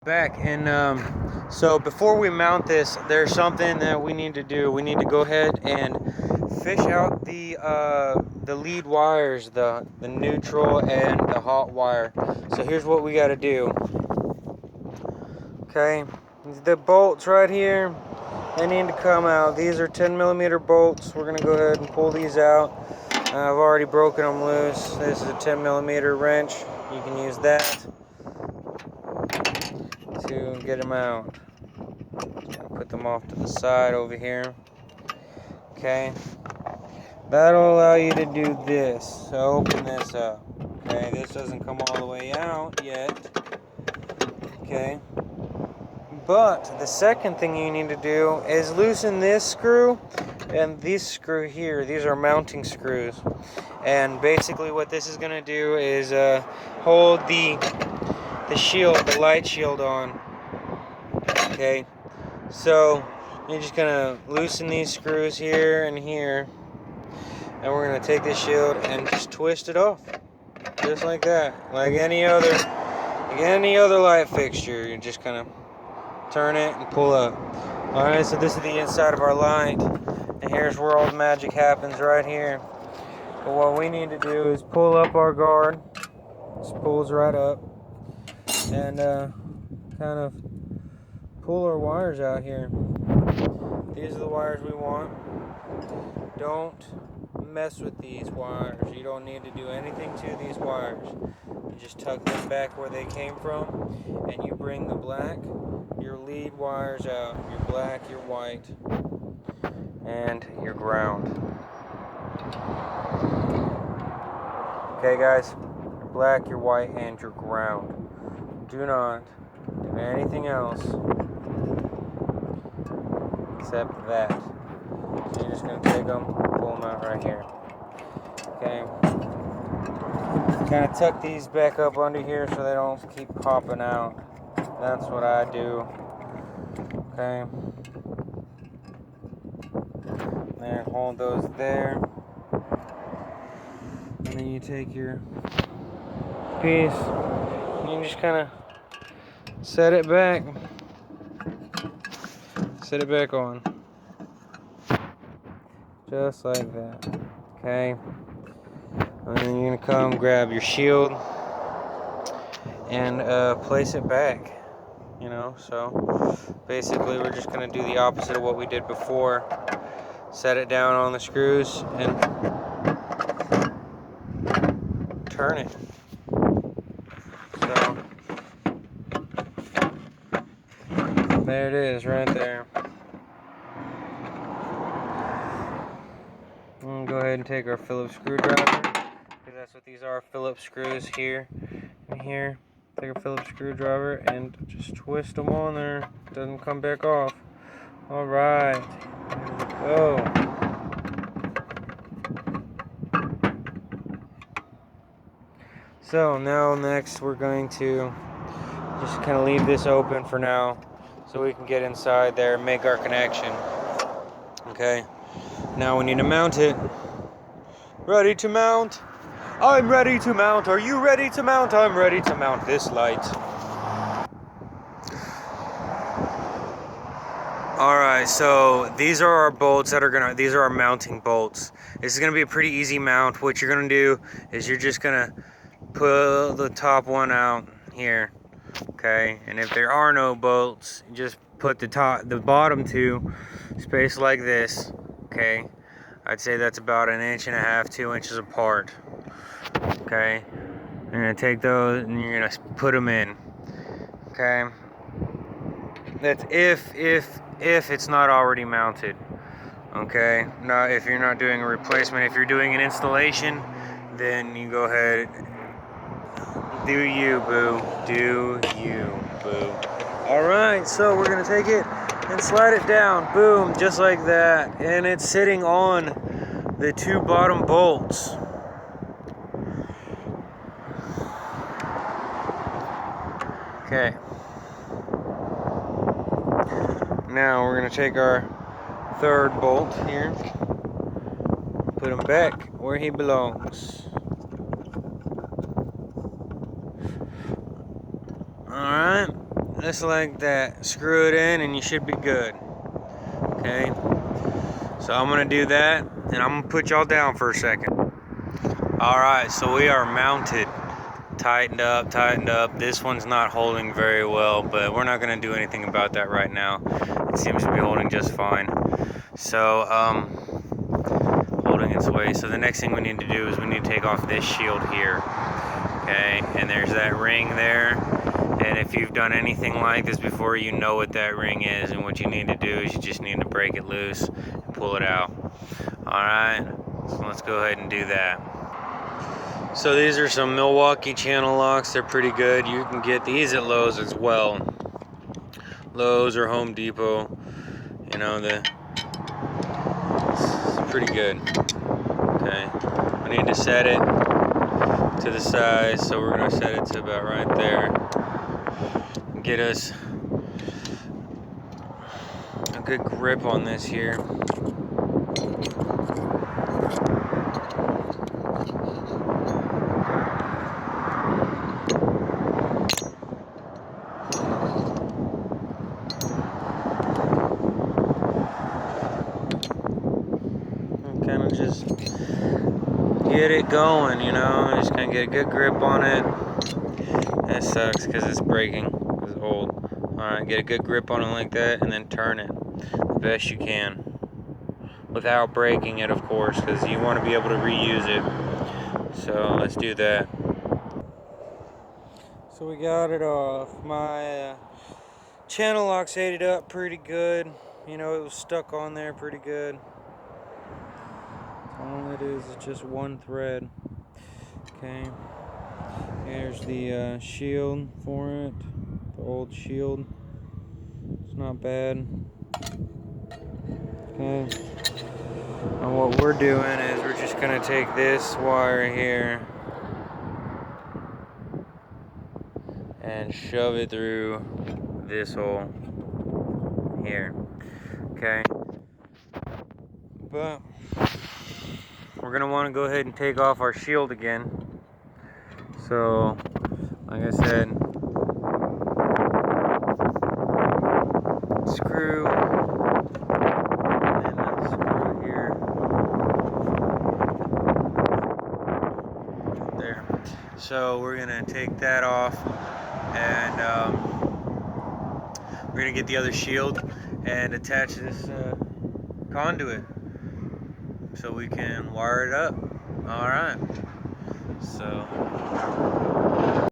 Back and so before we mount this, there's something that we need to do. We need to go ahead and fish out the lead wires, the neutral and the hot wire. So here's what we got to do. Okay, the bolts right here, they need to come out. These are 10mm bolts. We're gonna go ahead and pull these out. I've already broken them loose. This is a 10mm wrench. You can use that to get them out. Put them off to the side over here. Okay, that'll allow you to do this. So open this up. Okay, this doesn't come all the way out yet. Okay, but the second thing you need to do is loosen this screw and this screw here. These are mounting screws, and basically what this is going to do is hold the shield, the light shield on. Okay, so you're just gonna loosen these screws here and here, and we're gonna take this shield and just twist it off, just like that, like any other light fixture. You're just gonna turn it and pull up. All right, so this is the inside of our light, and here's where all the magic happens, right here. But what we need to do is pull up our guard. This pulls right up, and kind of pull our wires out here. These are the wires we want. Don't mess with these wires. You don't need to do anything to these wires. You just tuck them back where they came from, and you bring the black, your lead wires out. Your black, your white, and your ground. Okay guys, your black, your white, and your ground. Do not do anything else except that. So you're just going to take them, pull them out right here. Okay. Kind of tuck these back up under here so they don't keep popping out. That's what I do. Okay. There, hold those there. And then you take your piece and you just kind of set it back. Set it back on. Just like that. Okay. And then you're going to come grab your shield and place it back. You know, so basically we're just going to do the opposite of what we did before. Set it down on the screws and turn it. So there it is, right there. Go ahead and take our Phillips screwdriver, because that's what these are, Phillips screws here and here. Take a Phillips screwdriver and just twist them on there. Doesn't come back off. All right, here we go. So now next we're going to just kind of leave this open for now, so we can get inside there and make our connection. Okay. Now we need to mount it. Ready to mount? I'm ready to mount. Are you ready to mount? I'm ready to mount this light. Alright, so these are our bolts these are our mounting bolts. This is gonna be a pretty easy mount. What you're gonna do is you're just gonna pull the top one out here. Okay, and if there are no bolts, just put the bottom two spaced like this. Okay, I'd say that's about 1.5 to 2 inches apart. Okay, you're gonna take those and you're gonna put them in. Okay, that's if it's not already mounted. Okay, now if you're not doing a replacement, if you're doing an installation, then you go ahead. Do you, boo? Do you, boo? All right, so we're gonna take it and slide it down, boom, just like that, and it's sitting on the two bottom bolts. Okay, now we're gonna take our third bolt here, put him back where he belongs. Alright, just like that. Screw it in and you should be good. Okay, so I'm gonna do that and I'm gonna put y'all down for a second. Alright, so we are mounted. Tightened up. This one's not holding very well, but we're not gonna do anything about that right now. It seems to be holding just fine. So, holding its way. So the next thing we need to do is we need to take off this shield here. Okay, and there's that ring there. And if you've done anything like this before, you know what that ring is, and what you need to do is you just need to break it loose and pull it out. Alright, so let's go ahead and do that. So these are some Milwaukee channel locks. They're pretty good. You can get these at Lowe's as well. Lowe's or Home Depot. You know, it's pretty good. Okay, I need to set it to the size, so we're gonna set it to about right there. Get us a good grip on this here. Kind of just get it going, you know, just kind of get a good grip on it. That sucks because it's breaking, it's old. Alright, get a good grip on it like that and then turn it the best you can without breaking it, of course, because you want to be able to reuse it. So let's do that. So we got it off. My channel lock's aided up pretty good. You know, it was stuck on there pretty good. All it is just one thread. Okay, here's the shield for it, the old shield. It's not bad. Okay, and what we're doing is we're just gonna take this wire here and shove it through this hole here. Okay, but we're gonna want to go ahead and take off our shield again. So, like I said, screw, and then that screw here. There. So we're gonna take that off, and we're gonna get the other shield and attach this conduit so we can wire it up. All right. So.